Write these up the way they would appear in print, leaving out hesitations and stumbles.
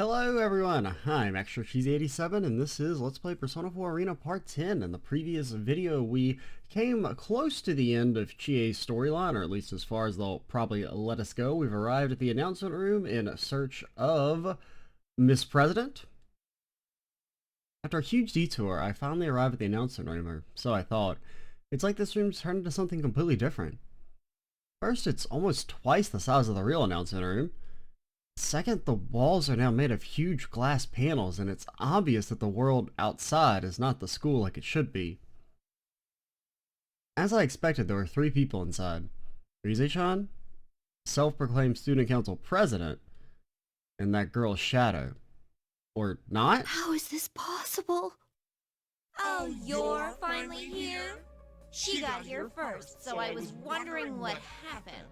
Hello everyone, I'm Chie87 and this is Let's Play Persona 4 Arena Part 10. In the previous video we came close to the end of Chie's storyline, or at least as far as they'll probably let us go. We've arrived at the announcement room in search of Miss President. After a huge detour, I finally arrived at the announcement room, or so I thought. It's like this room's turned into something completely different. First, it's almost twice the size of the real announcement room. Second, the walls are now made of huge glass panels, and it's obvious that the world outside is not the school like it should be. As I expected, there were three people inside. Rise-chan, self-proclaimed student council president, and that girl Shadow. Or not? How is this possible? Oh, you're finally here? She got here first, so I was wondering what happened.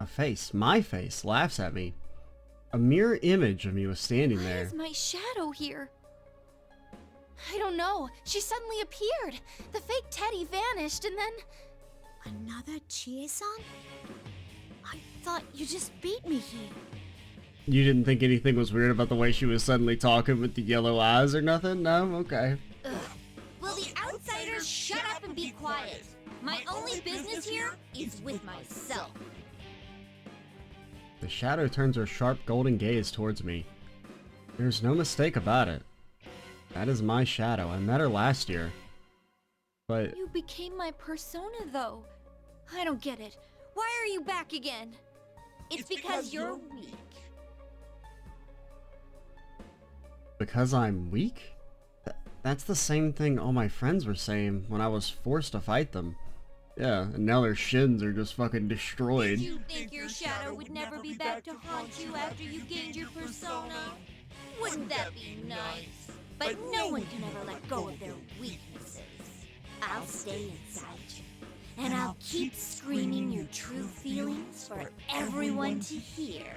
A face, my face, laughs at me. A mirror image of me was standing Why there. is my shadow here? I don't know. She suddenly appeared. The fake Teddy vanished and then... Another Chie-san? I thought you just beat me here. You didn't think anything was weird about the way she was suddenly talking with the yellow eyes or nothing? No? Okay. Ugh. Will the outsiders shut up and be quiet? My only business here is with myself. The shadow turns her sharp golden gaze towards me. There's no mistake about it. That is my shadow. I met her last year. But... You became my persona, though. I don't get it. Why are you back again? It's because you're weak. Because I'm weak? That's the same thing all my friends were saying when I was forced to fight them. Yeah, and now their shins are just fucking destroyed. Did you think your shadow would never be back to haunt you after you gained your persona? Wouldn't that be nice? But no one can ever let go of their weaknesses. I'll stay inside you, and I'll keep screaming your true feelings for everyone to hear.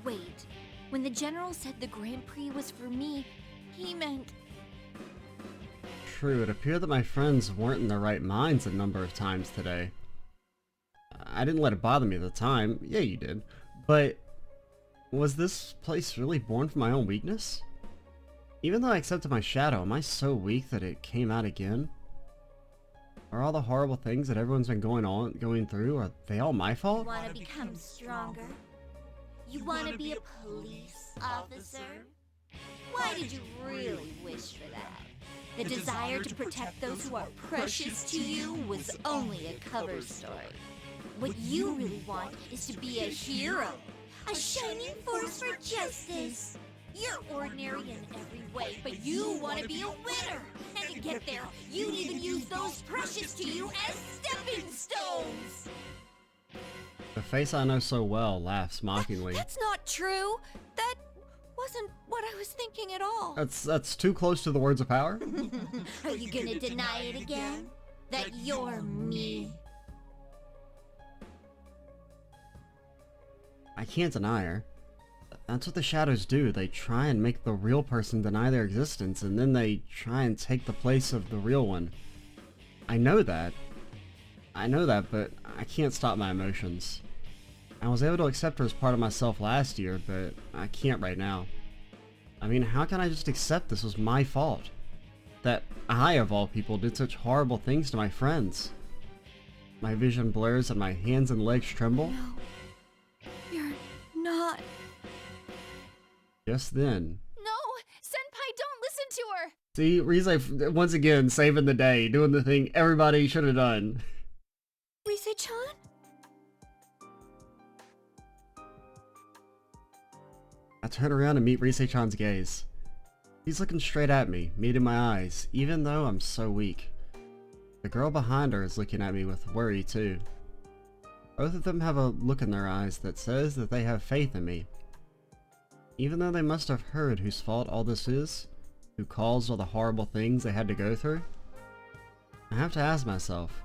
Wait, when the general said the Grand Prix was for me, he meant... True, it appeared that my friends weren't in their right minds a number of times today. I didn't let it bother me at the time. Yeah, you did. But was this place really born from my own weakness? Even though I accepted my shadow, am I so weak that it came out again? Are all the horrible things that everyone's been going through, are they all my fault? You want to become stronger? You want to be a police officer? Why did you really wish for that? The desire to protect those who are precious to you was only a cover story. What you really want is to be a hero, a shining force for justice. You're ordinary in every way, but you want to be a winner. And to get there, you'd even use those precious to you as stepping stones. The face I know so well laughs mockingly. That's not true. That wasn't what I was thinking at all. That's too close to the words of power. Are you gonna deny it again? That you're me? I can't deny her. That's what the shadows do. They try and make the real person deny their existence, and then they try and take the place of the real one. I know that, but I can't stop my emotions. I was able to accept her as part of myself last year, but I can't right now. I mean, how can I just accept this was my fault? That I, of all people, did such horrible things to my friends. My vision blurs and my hands and legs tremble. No, you're not. Just then. No, Senpai, don't listen to her. See, Rise once again saving the day, doing the thing everybody should have done. Rise-chan? I turn around and meet Rise-chan's gaze. He's looking straight at me, meeting my eyes, even though I'm so weak. The girl behind her is looking at me with worry too. Both of them have a look in their eyes that says that they have faith in me. Even though they must have heard whose fault all this is, who caused all the horrible things they had to go through, I have to ask myself,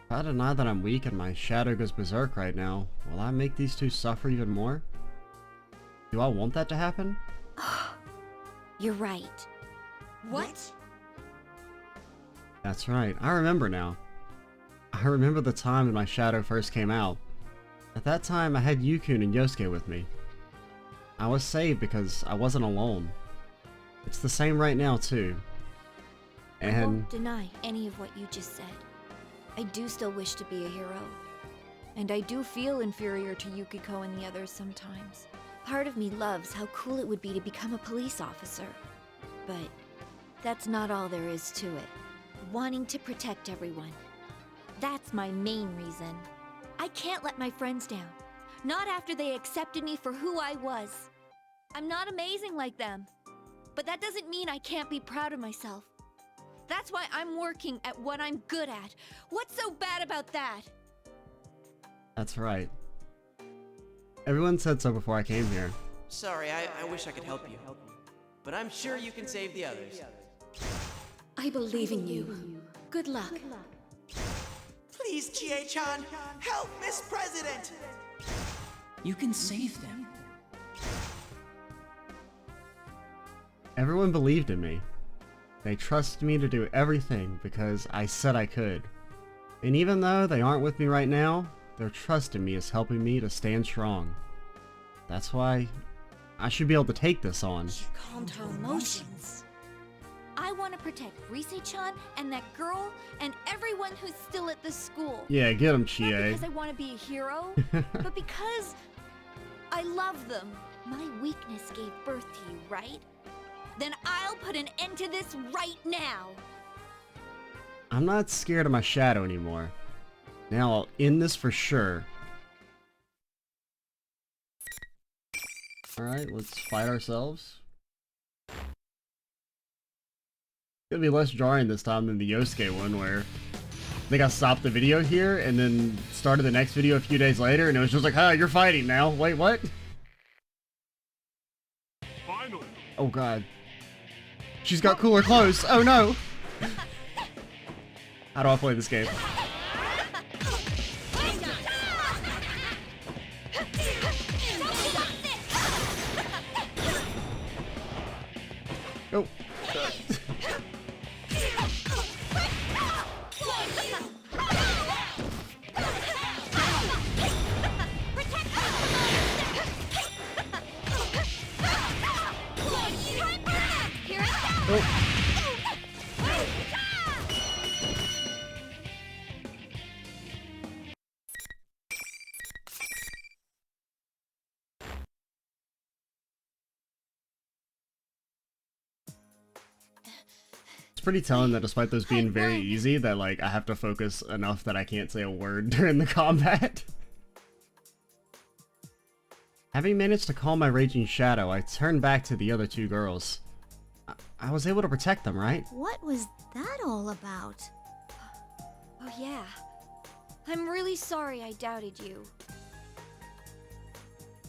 if I deny that I'm weak and my shadow goes berserk right now, will I make these two suffer even more? Do I want that to happen? You're right. What? That's right, I remember now. I remember the time when my shadow first came out. At that time, I had Yukiko and Yosuke with me. I was saved because I wasn't alone. It's the same right now, too. I And won't deny any of what you just said. I do still wish to be a hero. And I do feel inferior to Yukiko and the others sometimes. Part of me loves how cool it would be to become a police officer. But that's not all there is to it. Wanting to protect everyone. That's my main reason. I can't let my friends down. Not after they accepted me for who I was. I'm not amazing like them. But that doesn't mean I can't be proud of myself. That's why I'm working at what I'm good at. What's so bad about that? that's right. Everyone said so before I came here. Sorry, I wish I could help you. But I'm sure you can save the others. I believe in you. Good luck. Please, Chie-chan, help Miss President! You can save them. Everyone believed in me. They trusted me to do everything because I said I could. And even though they aren't with me right now, their trust in me is helping me to stand strong. That's why I should be able to take this on. She calmed her emotions. I want to protect Rise-chan and that girl and everyone who's still at the school. Yeah, get him, Not Chie. because I want to be a hero, but because I love them. My weakness gave birth to you, right? Then I'll put an end to this right now. I'm not scared of my shadow anymore. Now I'll end this for sure. Alright, let's fight ourselves. It's gonna be less jarring this time than the Yosuke one where I think I stopped the video here and then started the next video a few days later and it was just like, ah, you're fighting now. Wait, what? Finally. Oh god. She's got cooler clothes. Oh no! How do I play this game? Oh. Oh. It's pretty telling that despite those being very easy, that like I have to focus enough that I can't say a word during the combat. Having managed to calm my raging shadow, I turned back to the other two girls. I was able to protect them, right? What was that all about? Oh yeah. I'm really sorry I doubted you.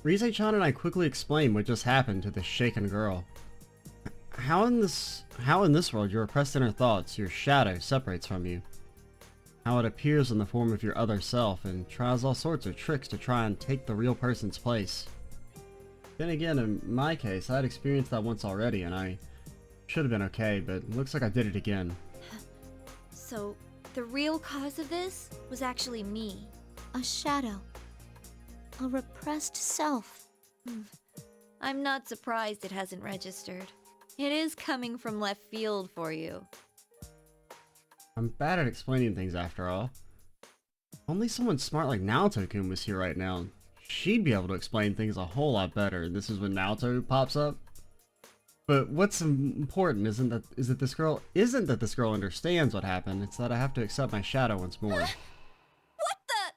Rise-chan and I quickly explained what just happened to the shaken girl. How in this world your repressed inner thoughts, your shadow, separates from you. How it appears in the form of your other self and tries all sorts of tricks to try and take the real person's place. Then again, in my case, I had experienced that once already and I should have been okay, but looks like I did it again. So, the real cause of this was actually me. A shadow. A repressed self. I'm not surprised it hasn't registered. It is coming from left field for you. I'm bad at explaining things after all. Only someone smart like Naoto-kun was here right now. She'd be able to explain things a whole lot better. This is when Naoto pops up. But what's important isn't that this girl understands what happened. It's that I have to accept my shadow once more. What the?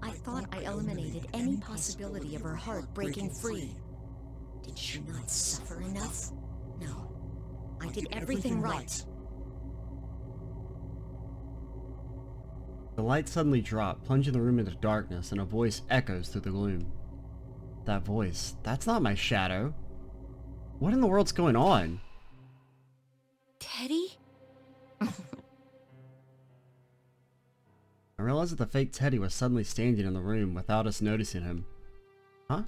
I thought I eliminated any possibility of her heart breaking free. Did she not suffer enough? No. I did everything right. The light suddenly dropped, plunging the room into darkness, and a voice echoes through the gloom. That voice, that's not my shadow. What in the world's going on? Teddy? I realized that the fake Teddy was suddenly standing in the room without us noticing him. Huh?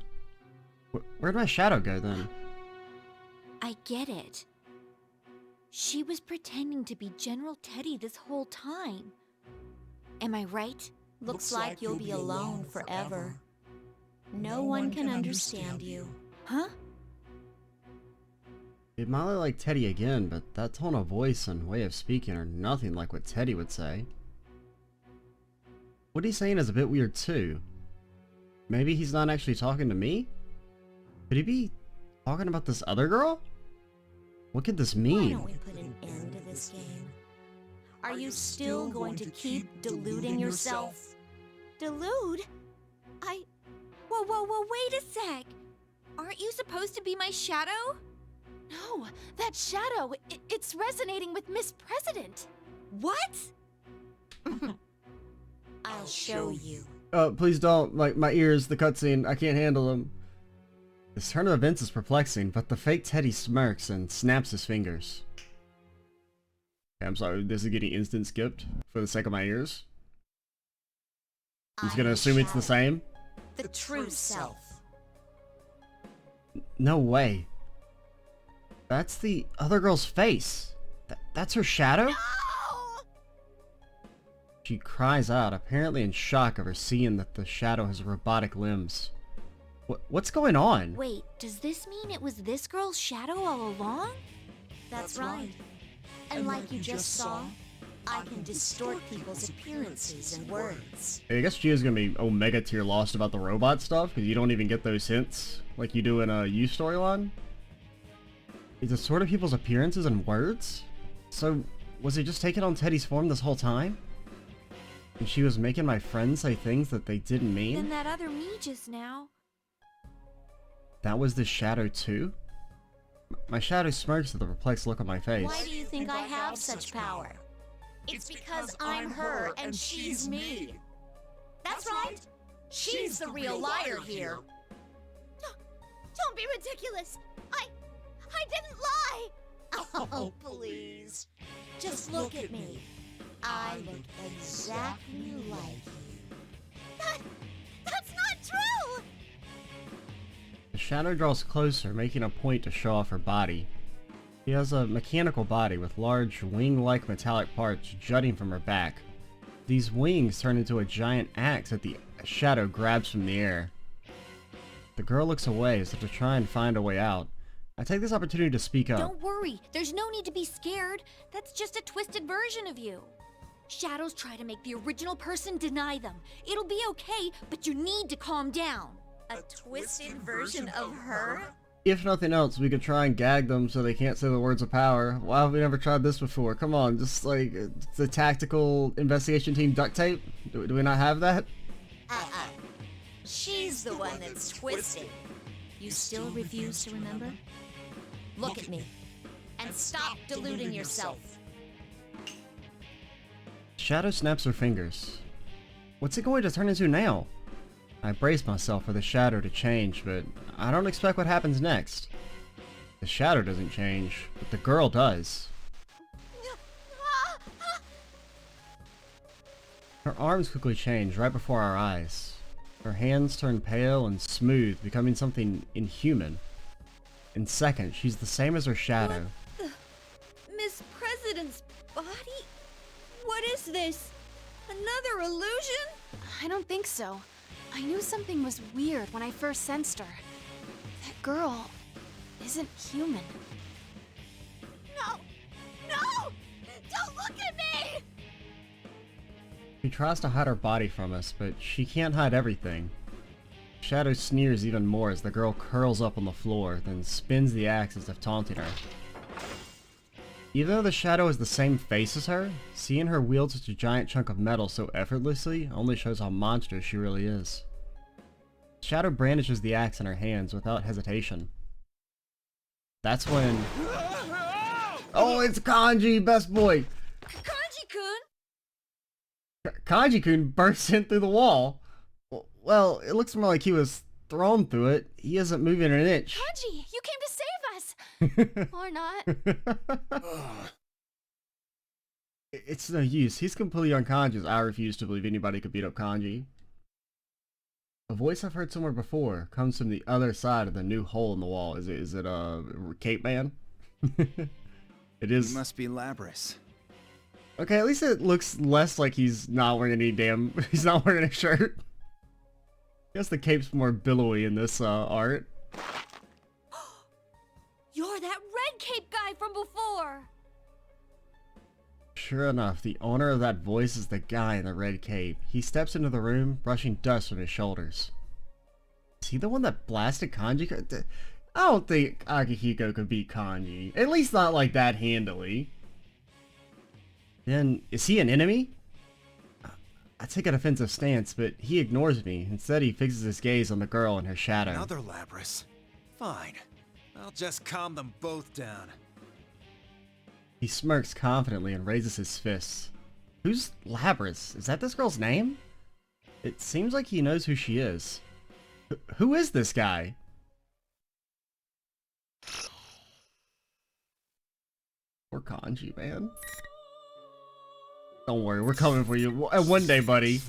Where'd my shadow go then? I get it. She was pretending to be General Teddy this whole time. Am I right? Looks like you'll be alone forever. No one can understand you. Huh? It might look like Teddy again, but that tone of voice and way of speaking are nothing like what Teddy would say. What he's saying is a bit weird too. Maybe he's not actually talking to me? Could he be talking about this other girl? What could this Why mean? don't we put an end to this game? Are you still going to keep deluding yourself? Delude? Whoa, wait a sec. Aren't you supposed to be my shadow? No, that shadow, it's resonating with Miss President. What? I'll show you. Please don't. Like, my ears, the cutscene, I can't handle them. This turn of events is perplexing, but the fake Teddy smirks and snaps his fingers. Okay, I'm sorry, this is getting instant skipped for the sake of my ears. I'm just gonna assume it's the same. The true self. No way. That's the other girl's face. That's her shadow? No! She cries out, apparently in shock over seeing that the shadow has robotic limbs. What's going on? Wait, does this mean it was this girl's shadow all along? That's right. And like you just saw, I can distort people's appearances and words. I guess Chie's gonna be Omega tier lost about the robot stuff, because you don't even get those hints like you do in a U storyline. He distorted people's appearances and words? So, was he just taking on Teddy's form this whole time? And she was making my friends say things that they didn't mean? Then that other me just now. That was the shadow too? My shadow smirks at the perplexed look on my face. Why do you think I have such power? It's because I'm her and she's me. That's right. She's the real liar here. Don't be ridiculous. I didn't lie. Oh, please. Just look at me. I look exactly like you. That's not true. The shadow draws closer, making a point to show off her body. She has a mechanical body with large wing-like metallic parts jutting from her back. These wings turn into a giant axe that the shadow grabs from the air. The girl looks away as if to try and find a way out. I take this opportunity to speak up. Don't worry. There's no need to be scared. That's just a twisted version of you. Shadows try to make the original person deny them. It'll be okay, but you need to calm down. A twisted version of her? If nothing else, we could try and gag them so they can't say the words of power. Why have we never tried this before? Come on, just like the tactical investigation team duct tape? Do we not have that? She's the one that's twisted. You still refuse to remember? Look at me. And stop deluding yourself. Shadow snaps her fingers. What's it going to turn into now? I brace myself for the shadow to change, but I don't expect what happens next. The shadow doesn't change, but the girl does. Her arms quickly change right before our eyes. Her hands turn pale and smooth, becoming something inhuman. In seconds, she's the same as her shadow. Miss President's body? What is this? Another illusion? I don't think so. I knew something was weird when I first sensed her. That girl isn't human. No! No! Don't look at me! She tries to hide her body from us, but she can't hide everything. Shadow sneers even more as the girl curls up on the floor, then spins the axe as if taunting her. Even though the shadow has the same face as her, seeing her wield such a giant chunk of metal so effortlessly only shows how monstrous she really is. Shadow brandishes the axe in her hands without hesitation. That's when... Oh, it's Kanji, best boy! Kanji-kun? Kanji-kun bursts in through the wall. Well, it looks more like he was thrown through it. He isn't moving an inch. Kanji, you came to save us! Or not. It's no use. He's completely unconscious. I refuse to believe anybody could beat up Kanji. A voice I've heard somewhere before comes from the other side of the new hole in the wall. Is it Cape Man? It is. He must be Labras. Okay, at least it looks less like he's not wearing any he's not wearing a shirt. Guess the cape's more billowy in this art. You're that red cape guy from before! Sure enough, the owner of that voice is the guy in the red cape. He steps into the room, brushing dust from his shoulders. Is he the one that blasted Kanji? I don't think Akihiko could beat Kanji. At least not like that handily. Then, is he an enemy? I take a defensive stance, but he ignores me. Instead, he fixes his gaze on the girl in her shadow. Another Lapras. Fine. I'll just calm them both down. He smirks confidently and raises his fists. Who's Lapras? Is that this girl's name? It seems like he knows who she is. Who is this guy? Poor Kanji, man. Don't worry, we're coming for you one day, buddy.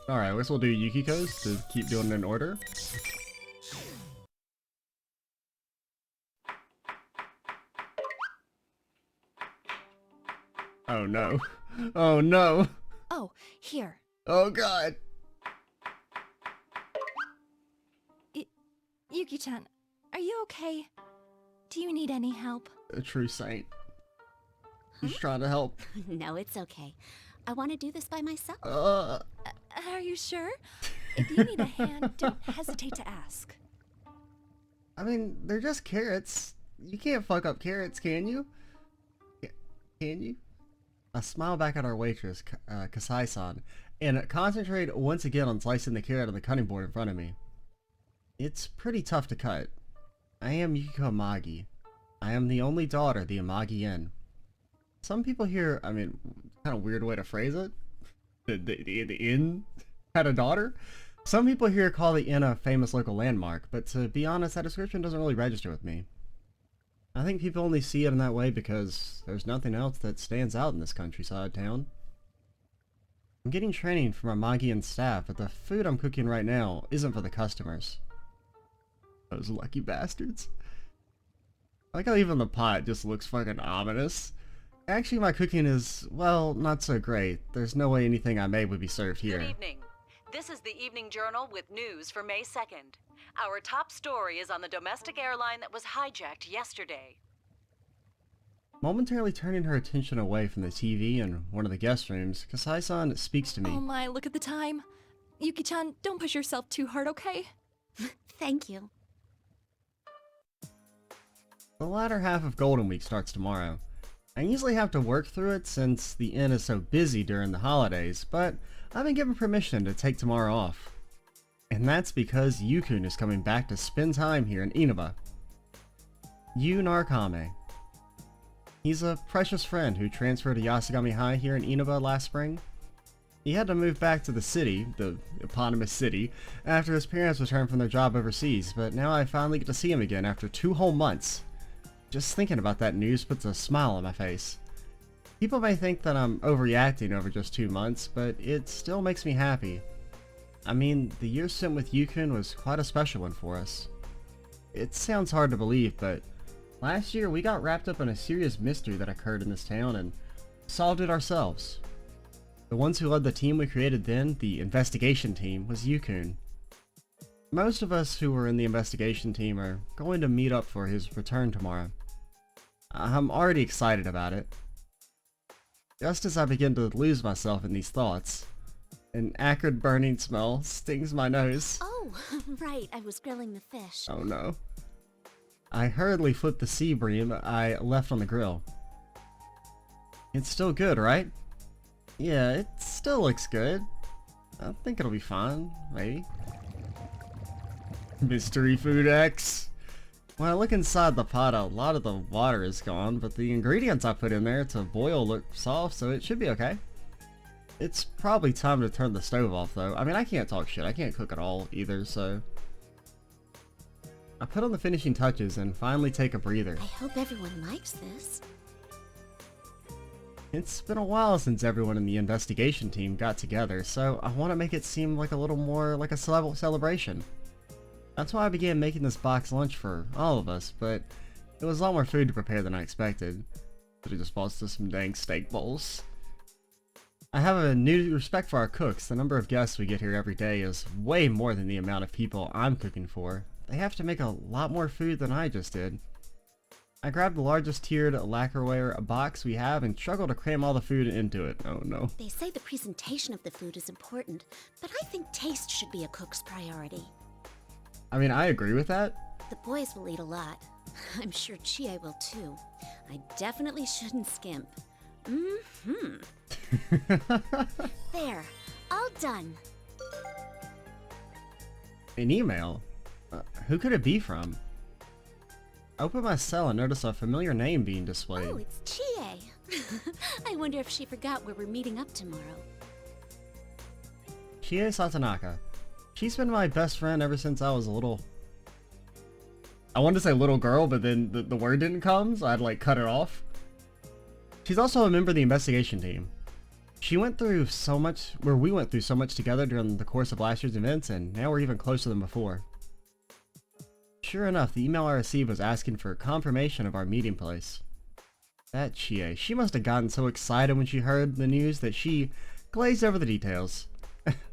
Alright, I guess we'll do Yukiko's to keep doing it in order. Oh no. Oh no. Oh, here. Oh god. Yuki-chan, are you okay? Do you need any help? A true saint. He's trying to help. No, it's okay. I want to do this by myself. Are you sure? If you need a hand, don't hesitate to ask. I mean, they're just carrots. You can't fuck up carrots, can you? Can you? I smile back at our waitress, Kasai-san, and concentrate once again on slicing the carrot on the cutting board in front of me. It's pretty tough to cut. I am Yukiko Amagi. I am the only daughter of the Amagi Inn. Some people here, I mean, kind of weird way to phrase it. The inn had a daughter? Some people here call the inn a famous local landmark, but to be honest, that description doesn't really register with me. I think people only see it in that way because there's nothing else that stands out in this countryside town. I'm getting training from Amagi and staff, but the food I'm cooking right now isn't for the customers. Those lucky bastards. I like how even the pot just looks fucking ominous. Actually, my cooking is, well, not so great. There's no way anything I made would be served here. Good evening. This is the Evening Journal with news for May 2nd. Our top story is on the domestic airline that was hijacked yesterday. Momentarily turning her attention away from the TV in one of the guest rooms, Kasai-san speaks to me. Oh my, look at the time. Yuki-chan, don't push yourself too hard, okay? Thank you. The latter half of Golden Week starts tomorrow. I usually have to work through it since the inn is so busy during the holidays, but I've been given permission to take tomorrow off. And that's because Yukun is coming back to spend time here in Inaba. Yu Narukame. He's a precious friend who transferred to Yasugami High here in Inaba last spring. He had to move back to the city, the eponymous city, after his parents returned from their job overseas, but now I finally get to see him again after 2 whole months. Just thinking about that news puts a smile on my face. People may think that I'm overreacting over just 2 months, but it still makes me happy. I mean, the year spent with Yukun was quite a special one for us. It sounds hard to believe, but last year we got wrapped up in a serious mystery that occurred in this town and solved it ourselves. The ones who led the team we created then, the investigation team, was Yukun. Most of us who were in the investigation team are going to meet up for his return tomorrow. I'm already excited about it. Just as I begin to lose myself in these thoughts, an acrid burning smell stings my nose. Oh, right, I was grilling the fish. Oh no. I hurriedly flip the sea bream I left on the grill. It's still good, right? Yeah, it still looks good. I think it'll be fine, maybe. Mystery Food X. When I look inside the pot, a lot of the water is gone, but the ingredients I put in there to boil look soft, so it should be okay. It's probably time to turn the stove off, though. I mean, I can't talk shit. I can't cook at all, either, so... I put on the finishing touches and finally take a breather. I hope everyone likes this. It's been a while since everyone in the investigation team got together, so I want to make it seem like a little more like a celebration. That's why I began making this box lunch for all of us, but it was a lot more food to prepare than I expected. Could've just bought us some dang steak bowls. I have a new respect for our cooks. The number of guests we get here every day is way more than the amount of people I'm cooking for. They have to make a lot more food than I just did. I grabbed the largest tiered lacquerware box we have and struggled to cram all the food into it. Oh no. They say the presentation of the food is important, but I think taste should be a cook's priority. I mean, I agree with that. The boys will eat a lot. I'm sure Chie will too. I definitely shouldn't skimp. There, all done. An email? Who could it be from? I opened my cell and noticed a familiar name being displayed. Oh, it's Chie. I wonder if she forgot where we're meeting up tomorrow. Chie Satonaka. She's been my best friend ever since I was a little... I wanted to say little girl, but then the word didn't come, so I had to like cut it off. She's also a member of the investigation team. We went through so much together during the course of last year's events, and now we're even closer than before. Sure enough, the email I received was asking for confirmation of our meeting place. That Chie, she must have gotten so excited when she heard the news that she glazed over the details.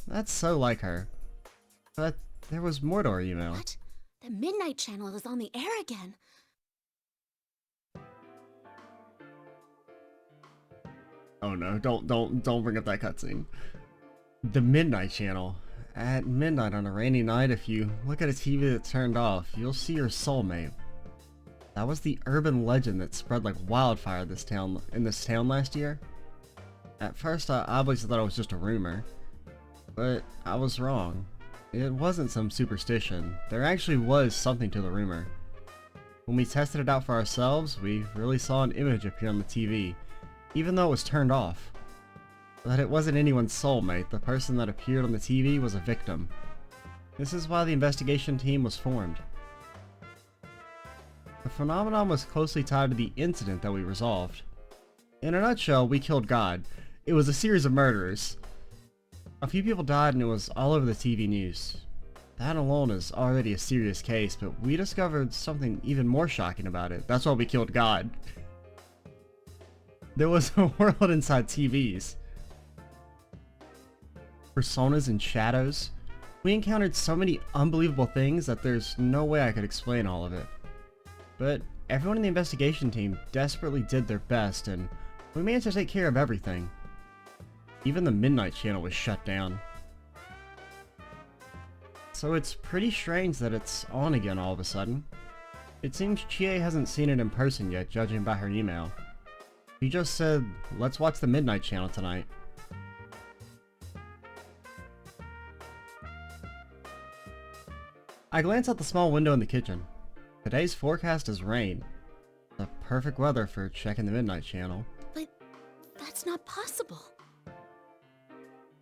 That's so like her. But there was more to our email. What? The Midnight Channel is on the air again. Oh no, don't bring up that cutscene. The Midnight Channel. At midnight on a rainy night, if you look at a TV that's turned off, you'll see your soulmate. That was the urban legend that spread like wildfire in this town last year. At first, I obviously thought it was just a rumor, but I was wrong. It wasn't some superstition. There actually was something to the rumor. When we tested it out for ourselves, we really saw an image appear on the TV, even though it was turned off. But it wasn't anyone's soulmate. The person that appeared on the TV was a victim. This is why the investigation team was formed. The phenomenon was closely tied to the incident that we resolved. In a nutshell, we killed God. It was a series of murders. A few people died and it was all over the TV news. That alone is already a serious case, but we discovered something even more shocking about it. That's why we killed God. There was a world inside TVs. Personas and shadows. We encountered so many unbelievable things that there's no way I could explain all of it. But everyone in the investigation team desperately did their best, and we managed to take care of everything. Even the Midnight Channel was shut down. So it's pretty strange that it's on again all of a sudden. It seems Chie hasn't seen it in person yet, judging by her email. She just said, "Let's watch the Midnight Channel tonight." I glance out the small window in the kitchen. Today's forecast is rain. The perfect weather for checking the Midnight Channel. But that's not possible.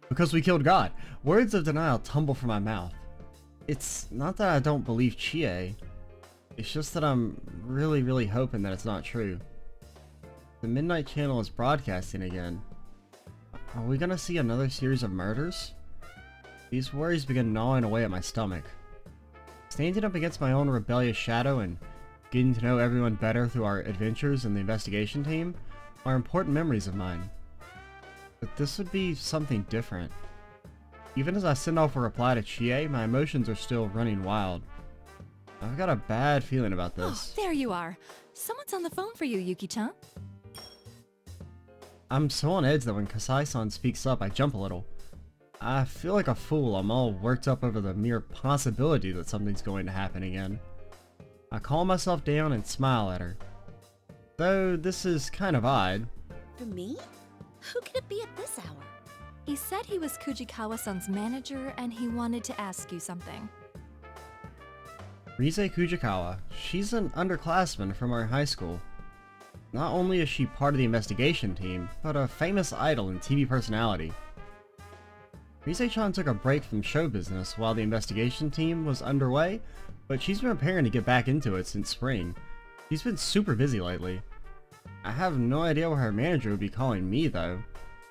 Because we killed God. Words of denial tumble from my mouth. It's not that I don't believe Chie. It's just that I'm really hoping that it's not true. The Midnight Channel is broadcasting again. Are we gonna see another series of murders? These worries begin gnawing away at my stomach. Standing up against my own rebellious shadow and getting to know everyone better through our adventures in the investigation team are important memories of mine. But this would be something different. Even as I send off a reply to Chie, my emotions are still running wild. I've got a bad feeling about this. Oh, there you are. Someone's on the phone for you, Yuki-chan. I'm so on edge that when Kasai-san speaks up, I jump a little. I feel like a fool. I'm all worked up over the mere possibility that something's going to happen again. I calm myself down and smile at her. Though this is kind of odd. For me? Who could it be at this hour? He said he was Kujikawa-san's manager and he wanted to ask you something. Rise Kujikawa. She's an underclassman from our high school. Not only is she part of the investigation team, but a famous idol and TV personality. Rise-chan took a break from show business while the investigation team was underway, but she's been preparing to get back into it since spring. She's been super busy lately. I have no idea why her manager would be calling me though.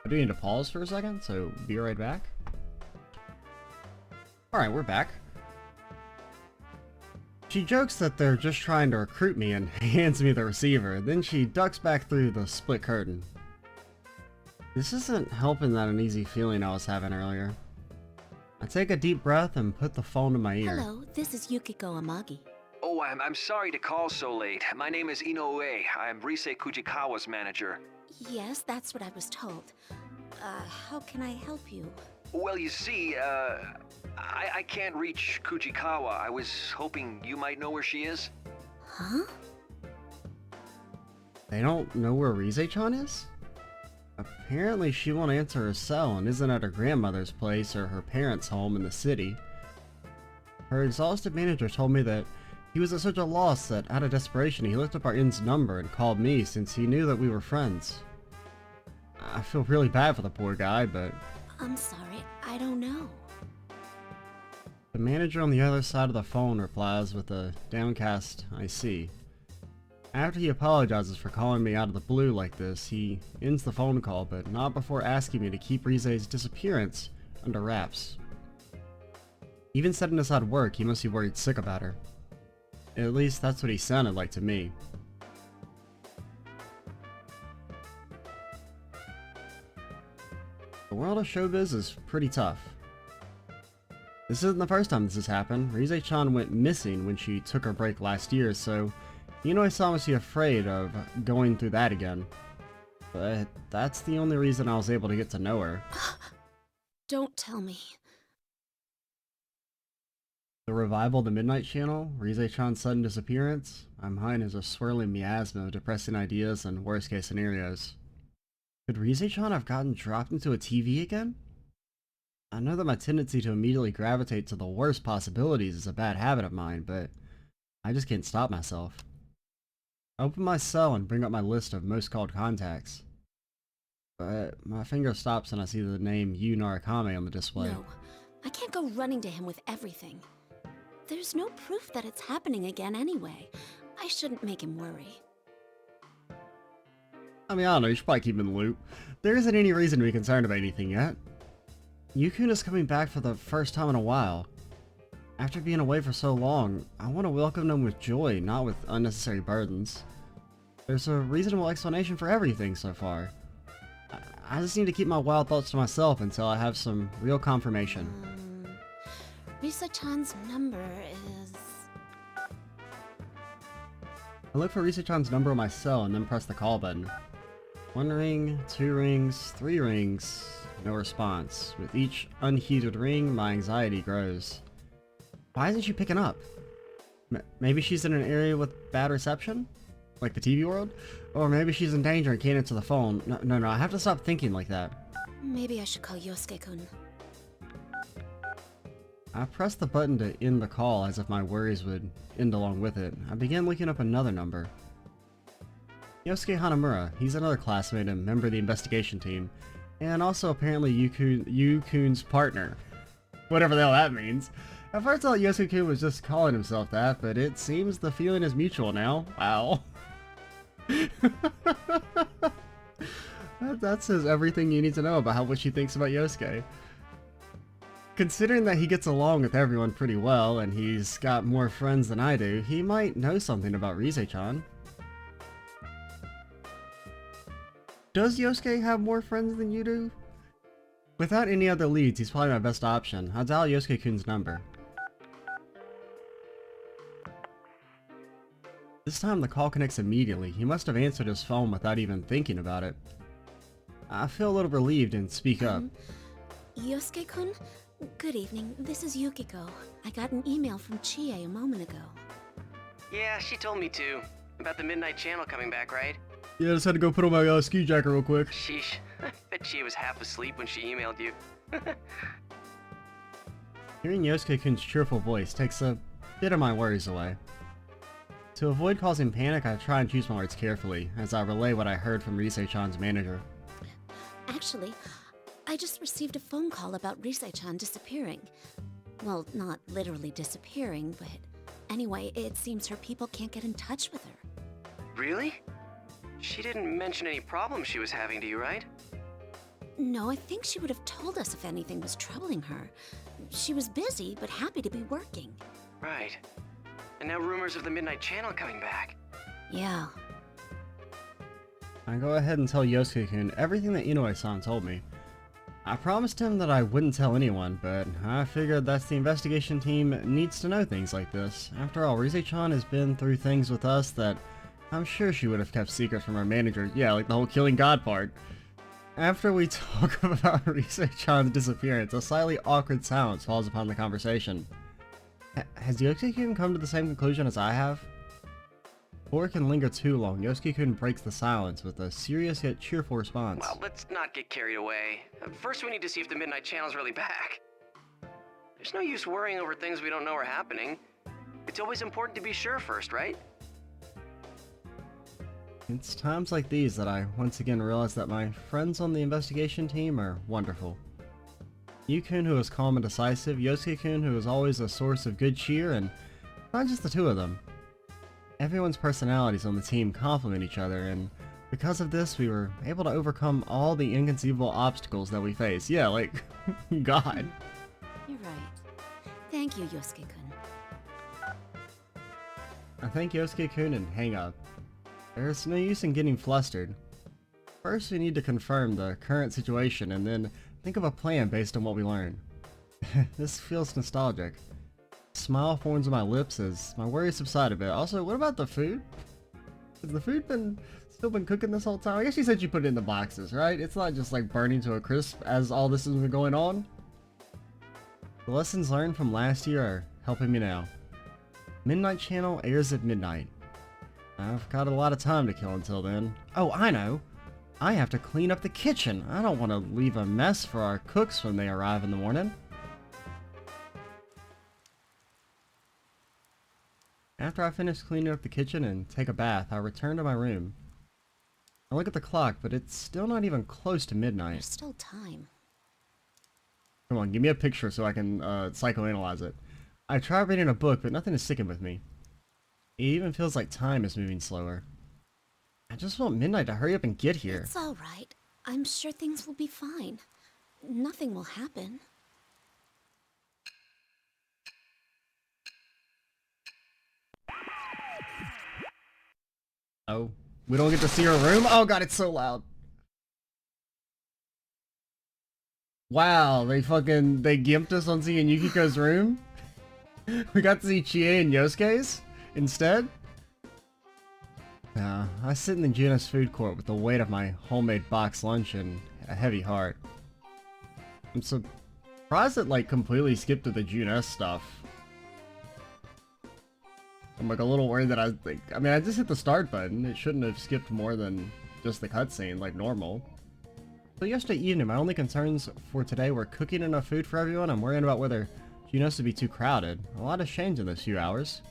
I do need to pause for a second, so be right back. Alright, we're back. She jokes that they're just trying to recruit me and hands me the receiver, then she ducks back through the split curtain. This isn't helping that uneasy feeling I was having earlier. I take a deep breath and put the phone to my ear. Hello, this is Yukiko Amagi. Oh, I'm sorry to call so late. My name is Inoue. I'm Rise Kujikawa's manager. Yes, that's what I was told. How can I help you? Well, you see, I can't reach Kujikawa. I was hoping you might know where she is. Huh? They don't know where Rise-chan is? Apparently she won't answer her cell and isn't at her grandmother's place or her parents' home in the city. Her exhausted manager told me that he was at such a loss that out of desperation he looked up our inn's number and called me since he knew that we were friends. I feel really bad for the poor guy, but... I'm sorry, I don't know. The manager on the other side of the phone replies with a downcast, "I see." After he apologizes for calling me out of the blue like this, he ends the phone call, but not before asking me to keep Rise's disappearance under wraps. Even setting aside work, he must be worried sick about her. At least that's what he sounded like to me. The world of showbiz is pretty tough. This isn't the first time this has happened. Rise-chan went missing when she took her break last year, so Inoue-san must be afraid of going through that again. But that's the only reason I was able to get to know her. Don't tell me. The revival of the Midnight Channel, Rise-chan's sudden disappearance, my mind is a swirling miasma of depressing ideas and worst-case scenarios. Could Rise-chan have gotten dropped into a TV again? I know that my tendency to immediately gravitate to the worst possibilities is a bad habit of mine, but I just can't stop myself. I open my cell and bring up my list of most called contacts. But my finger stops and I see the name Yu Narakame on the display. No, I can't go running to him with everything. There's no proof that it's happening again anyway. I shouldn't make him worry. I mean, I don't know, you should probably keep him in the loop. There isn't any reason to be concerned about anything yet. Yukun is coming back for the first time in a while. After being away for so long, I want to welcome them with joy, not with unnecessary burdens. There's a reasonable explanation for everything so far. I just need to keep my wild thoughts to myself until I have some real confirmation. Risa-chan's number is... I look for Risa-chan's number on my cell and then press the call button. 1 ring, 2 rings, 3 rings, no response. With each unheeded ring, my anxiety grows. Why isn't she picking up? Maybe she's in an area with bad reception? Like the TV world? Or maybe she's in danger and can't answer the phone. No, I have to stop thinking like that. Maybe I should call Yosuke-kun. I press the button to end the call as if my worries would end along with it. I begin looking up another number. Yosuke Hanamura, he's another classmate and member of the investigation team, and also apparently Yu-kun's partner. Whatever the hell that means. At first I thought Yosuke was just calling himself that, but it seems the feeling is mutual now. Wow. That says everything you need to know about how much he thinks about Yosuke. Considering that he gets along with everyone pretty well, and he's got more friends than I do, he might know something about Rise-chan. Does Yosuke have more friends than you do? Without any other leads, he's probably my best option. I'll dial Yosuke-kun's number. This time the call connects immediately. He must have answered his phone without even thinking about it. I feel a little relieved and speak up. Yosuke-kun? Good evening, this is Yukiko. I got an email from Chie a moment ago. Yeah, she told me too. About the Midnight Channel coming back, right? Yeah, I just had to go put on my ski jacket real quick. Sheesh. I bet she was half asleep when she emailed you. Hearing Yosuke-kun's cheerful voice takes a bit of my worries away. To avoid causing panic, I try and choose my words carefully, as I relay what I heard from Rise-chan's manager. Actually, I just received a phone call about Rise-chan disappearing. Well, not literally disappearing, but anyway, it seems her people can't get in touch with her. Really? She didn't mention any problems she was having to you, right? No, I think she would have told us if anything was troubling her. She was busy, but happy to be working. Right. And now rumors of the Midnight Channel coming back. Yeah. I go ahead and tell Yosuke-kun everything that Inoue-san told me. I promised him that I wouldn't tell anyone, but I figured that the investigation team needs to know things like this. After all, Rise-chan has been through things with us that I'm sure she would have kept secret from our manager. Yeah, like the whole killing God part. After we talk about Rise-chan's disappearance, a slightly awkward silence falls upon the conversation. Has Yosuke-kun come to the same conclusion as I have? Before it can linger too long, Yosuke-kun breaks the silence with a serious yet cheerful response. Well, let's not get carried away. First, we need to see if the Midnight Channel's really back. There's no use worrying over things we don't know are happening. It's always important to be sure first, right? It's times like these that I once again realize that my friends on the investigation team are wonderful. Yu-kun, who is calm and decisive, Yosuke-kun, who is always a source of good cheer, and not just the two of them. Everyone's personalities on the team complement each other, and because of this, we were able to overcome all the inconceivable obstacles that we face. Yeah, like, God. You're right. Thank you, Yosuke-kun. I thank Yosuke-kun and hang up. There's no use in getting flustered. First, we need to confirm the current situation, and then think of a plan based on what we learned. This feels nostalgic. Smile forms on my lips as my worries subside a bit. Also, what about the food? Has the food still been cooking this whole time? I guess you said you put it in the boxes, right? It's not just like burning to a crisp as all this has been going on. The lessons learned from last year are helping me now. Midnight Channel airs at midnight. I've got a lot of time to kill until then. Oh, I know! I have to clean up the kitchen! I don't want to leave a mess for our cooks when they arrive in the morning. After I finish cleaning up the kitchen and take a bath, I return to my room. I look at the clock, but it's still not even close to midnight. There's still time. Come on, give me a picture so I can psychoanalyze it. I try reading a book, but nothing is sticking with me. It even feels like time is moving slower. I just want midnight to hurry up and get here. It's alright. I'm sure things will be fine. Nothing will happen. Oh, we don't get to see her room? Oh god, it's so loud. Wow, they gimped us on seeing Yukiko's room? We got to see Chie and Yosuke's instead? I sit in the Junos food court with the weight of my homemade box lunch and a heavy heart. I'm surprised it like completely skipped to the Junos stuff. I'm like a little worried that I mean, I just hit the start button. It shouldn't have skipped more than just the cutscene like normal. So yesterday evening, my only concerns for today were cooking enough food for everyone. I'm worrying about whether Junos would be too crowded. A lot has changed in this few hours.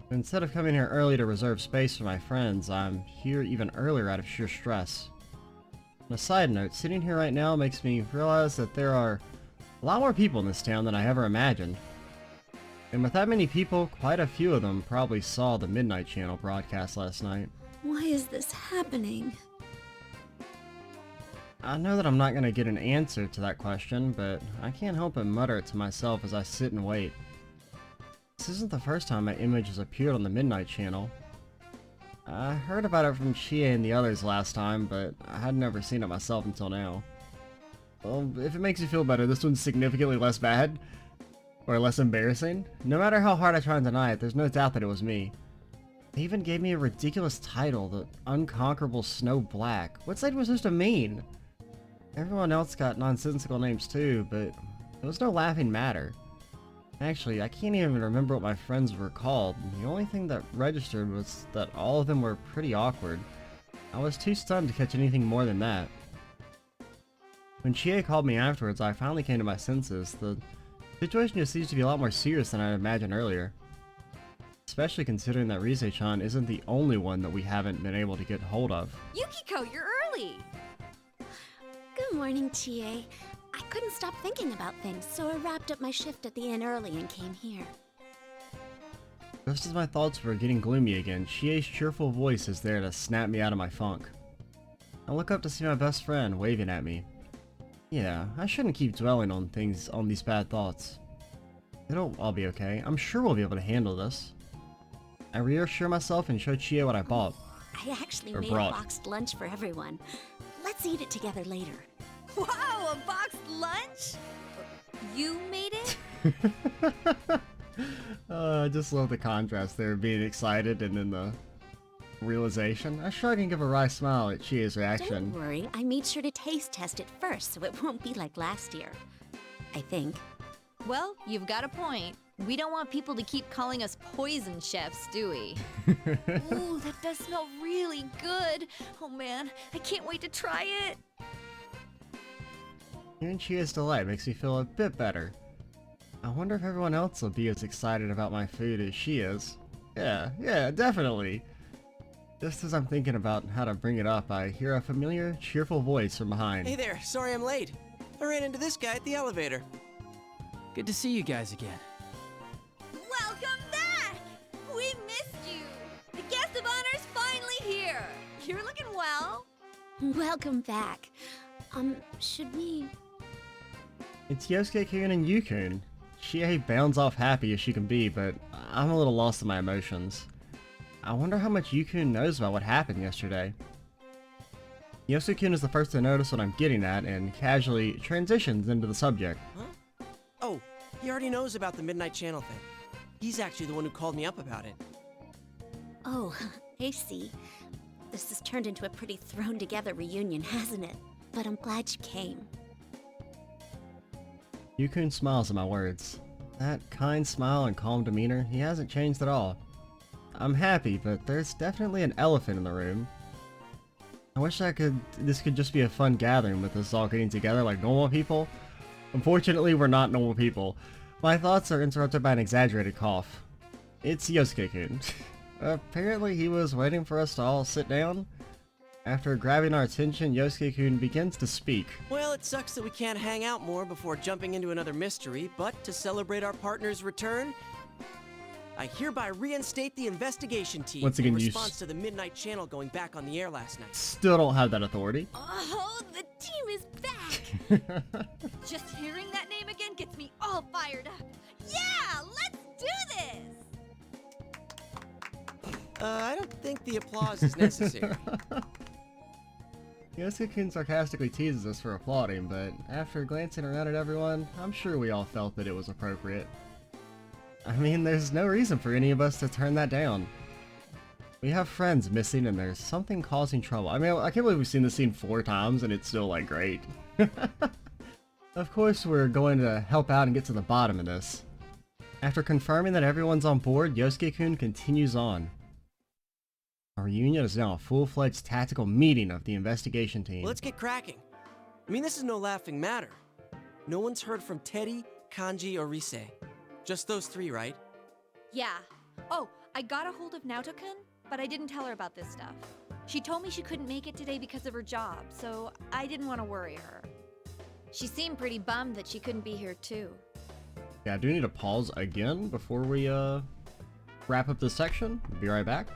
Instead of coming here early to reserve space for my friends, I'm here even earlier out of sheer stress. On a side note, sitting here right now makes me realize that there are a lot more people in this town than I ever imagined. And with that many people, quite a few of them probably saw the Midnight Channel broadcast last night. Why is this happening? I know that I'm not going to get an answer to that question, but I can't help but mutter it to myself as I sit and wait. This isn't the first time my image has appeared on the Midnight Channel. I heard about it from Chie and the others last time, but I had never seen it myself until now. Well, if it makes you feel better, this one's significantly less bad. Or less embarrassing. No matter how hard I try and deny it, there's no doubt that it was me. They even gave me a ridiculous title, the Unconquerable Snow Black. What's that supposed to mean? Everyone else got nonsensical names too, but it was no laughing matter. Actually, I can't even remember what my friends were called. The only thing that registered was that all of them were pretty awkward. I was too stunned to catch anything more than that. When Chie called me afterwards, I finally came to my senses. The situation just seems to be a lot more serious than I imagined earlier. Especially considering that Rise-chan isn't the only one that we haven't been able to get hold of. Yukiko, you're early! Good morning, Chie. I couldn't stop thinking about things, so I wrapped up my shift at the inn early and came here. Just as my thoughts were getting gloomy again, Chie's cheerful voice is there to snap me out of my funk. I look up to see my best friend waving at me. Yeah, I shouldn't keep dwelling on these bad thoughts. It'll all be okay. I'm sure we'll be able to handle this. I reassure myself and show Chie what I bought. I actually Or made brought. a boxed lunch for everyone. Let's eat it together later. Wow, a boxed lunch? You made it? I just love the contrast there, being excited and then the realization. I sure can give a wry smile at Chie's reaction. Don't worry, I made sure to taste test it first so it won't be like last year. I think. Well, you've got a point. We don't want people to keep calling us poison chefs, do we? Ooh, that does smell really good. Oh man, I can't wait to try it. Hearing Chie's delight makes me feel a bit better. I wonder if everyone else will be as excited about my food as she is. Yeah, definitely. Just as I'm thinking about how to bring it up, I hear a familiar, cheerful voice from behind. Hey there, sorry I'm late. I ran into this guy at the elevator. Good to see you guys again. Welcome back! We missed you! The guest of honor's finally here! You're looking well. Welcome back. Should we... It's Yosuke-kun and Yu-kun. Chie bounds off happy as she can be, but I'm a little lost in my emotions. I wonder how much Yu-kun knows about what happened yesterday. Yosuke-kun is the first to notice what I'm getting at and casually transitions into the subject. Huh? Oh, he already knows about the Midnight Channel thing. He's actually the one who called me up about it. Oh, I see. This has turned into a pretty thrown-together reunion, hasn't it? But I'm glad you came. Yu-kun smiles at my words. That kind smile and calm demeanor, he hasn't changed at all. I'm happy, but there's definitely an elephant in the room. I wish this could just be a fun gathering with us all getting together like normal people. Unfortunately, we're not normal people. My thoughts are interrupted by an exaggerated cough. It's Yosuke-kun. Apparently he was waiting for us to all sit down. After grabbing our attention, Yosuke-kun begins to speak. Well, it sucks that we can't hang out more before jumping into another mystery, but to celebrate our partner's return, I hereby reinstate the investigation team Once again, in you response to the Midnight Channel going back on the air last night. Still don't have that authority. Oh, the team is back! Just hearing that name again gets me all fired up. Yeah, let's do this! I don't think the applause is necessary. Yosuke-kun sarcastically teases us for applauding, but after glancing around at everyone, I'm sure we all felt that it was appropriate. I mean, there's no reason for any of us to turn that down. We have friends missing and there's something causing trouble. I mean, I can't believe we've seen this scene 4 times and it's still, like, great. Of course, we're going to help out and get to the bottom of this. After confirming that everyone's on board, Yosuke-kun continues on. Our reunion is now a full-fledged tactical meeting of the investigation team. Let's get cracking. I mean, this is no laughing matter. No one's heard from Teddy, Kanji, or Rise. Just those 3, right? Yeah. Oh, I got a hold of Naoto-kun, but I didn't tell her about this stuff. She told me she couldn't make it today because of her job, so I didn't want to worry her. She seemed pretty bummed that she couldn't be here too. Yeah, I do need to pause again before we wrap up this section. Be right back.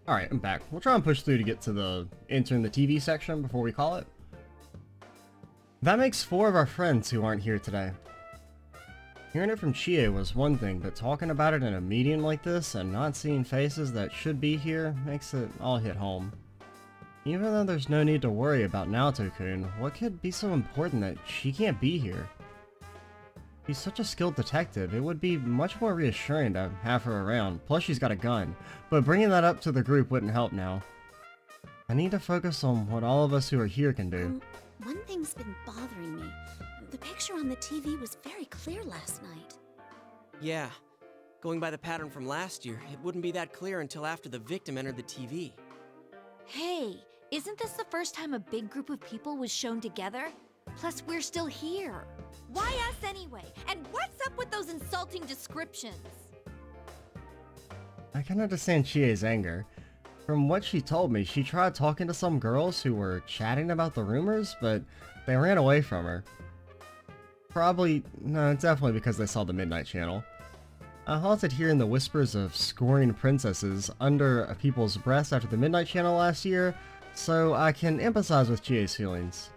Alright, I'm back. We'll try and push through to get to the entering the TV section before we call it. That makes 4 of our friends who aren't here today. Hearing it from Chie was one thing, but talking about it in a meeting like this and not seeing faces that should be here makes it all hit home. Even though there's no need to worry about Naoto-kun, what could be so important that she can't be here? She's such a skilled detective, it would be much more reassuring to have her around, plus she's got a gun, but bringing that up to the group wouldn't help now. I need to focus on what all of us who are here can do. One thing's been bothering me. The picture on the TV was very clear last night. Yeah. Going by the pattern from last year, it wouldn't be that clear until after the victim entered the TV. Hey, isn't this the first time a big group of people was shown together? Plus, we're still here. Why us anyway? And what's up with those insulting descriptions? I can understand Chie's anger. From what she told me, she tried talking to some girls who were chatting about the rumors, but they ran away from her. Definitely because they saw the Midnight Channel. I halted hearing the whispers of scoring princesses under people's breaths after the Midnight Channel last year, so I can empathize with Chie's feelings.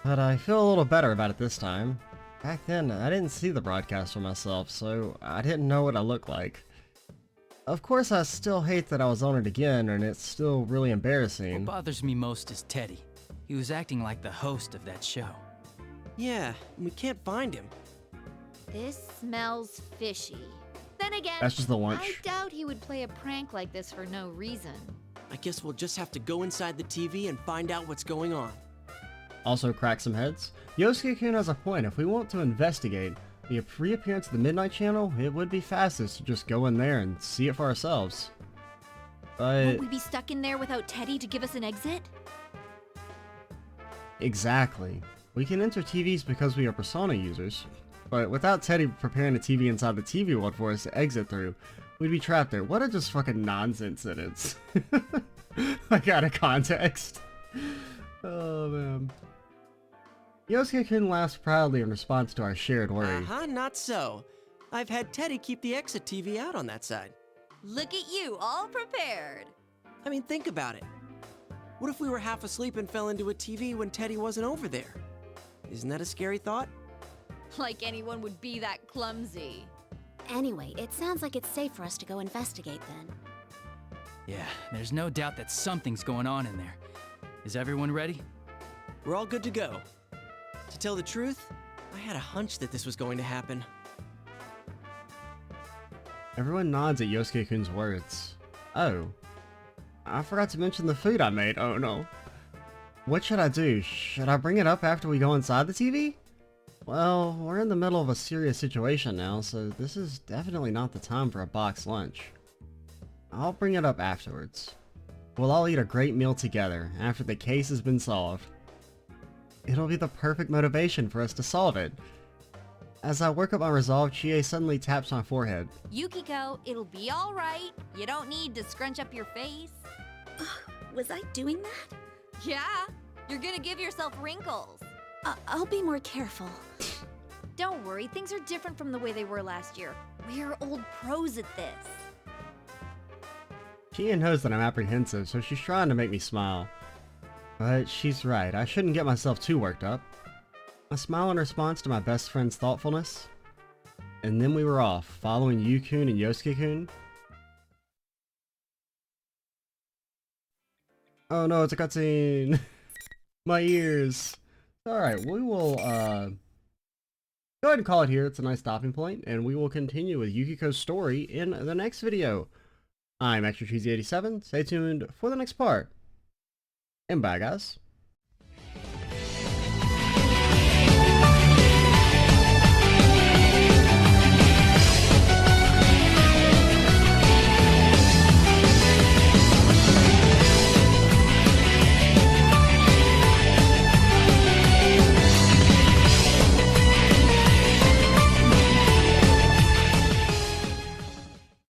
But I feel a little better about it this time. Back then, I didn't see the broadcast for myself, so I didn't know what I looked like. Of course, I still hate that I was on it again, and it's still really What embarrassing. bothers me most is Teddy. He was acting like the host of that show. Yeah, we can't find him. This smells fishy. Then again, That's just the lunch. I doubt he would play a prank like this for no reason. I guess we'll just have to go inside the TV and find out what's going on. Also crack some heads. Yosuke-kun has a point. If we want to investigate the reappearance of the Midnight Channel, it would be fastest to just go in there and see it for ourselves. But Won't we be stuck in there without Teddy to give us an exit? exactly. We can enter TVs because we are Persona users, but without Teddy preparing a TV inside the TV world for us to exit through, we'd be trapped there. What a just fucking nonsense sentence. Like, out of context. Oh, man. Yosuke-kun laughs proudly in response to our shared worry. Not so. I've had Teddy keep the exit TV out on that side. Look at you, all prepared. I mean, think about it. What if we were half asleep and fell into a TV when Teddy wasn't over there? Isn't that a scary thought? Like anyone would be that clumsy. Anyway, it sounds like it's safe for us to go investigate then. Yeah, there's no doubt that something's going on in there. Is everyone ready? We're all good to go. To tell the truth, I had a hunch that this was going to happen. Everyone nods at Yosuke-kun's words. Oh. I forgot to mention the food I made. Oh no. What should I do? Should I bring it up after we go inside the TV? Well, we're in the middle of a serious situation now, so this is definitely not the time for a boxed lunch. I'll bring it up afterwards. We'll all eat a great meal together after the case has been solved. It'll be the perfect motivation for us to solve it. As I work up my resolve, Chie suddenly taps my forehead. Yukiko, it'll be all right. You don't need to scrunch up your face. Was I doing that? Yeah, you're gonna give yourself wrinkles. I'll be more careful. Don't worry, things are different from the way they were last year. We're old pros at this. Chie knows that I'm apprehensive, so she's trying to make me smile. But she's right, I shouldn't get myself too worked up. I smile in response to my best friend's thoughtfulness. And then we were off, following Yu-kun and Yosuke-kun. Oh no, it's a cutscene! My ears! Alright, we will, go ahead and call it here. It's a nice stopping point, and we will continue with Yukiko's story in the next video. I'm Extra Cheesy 87. Stay tuned for the next part. And bye, guys.